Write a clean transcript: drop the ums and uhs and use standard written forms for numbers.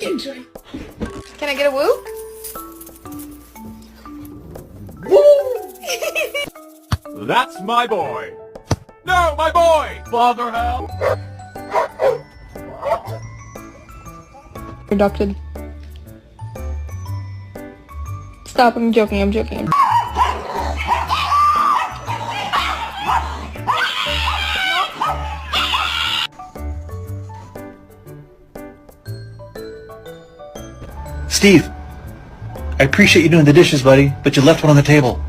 Enjoy. Can I get a woo? That's my boy! No, my boy! Father help! Adopted. Stop, I'm joking, I'm joking. Steve, I appreciate you doing the dishes, buddy, but you left one on the table.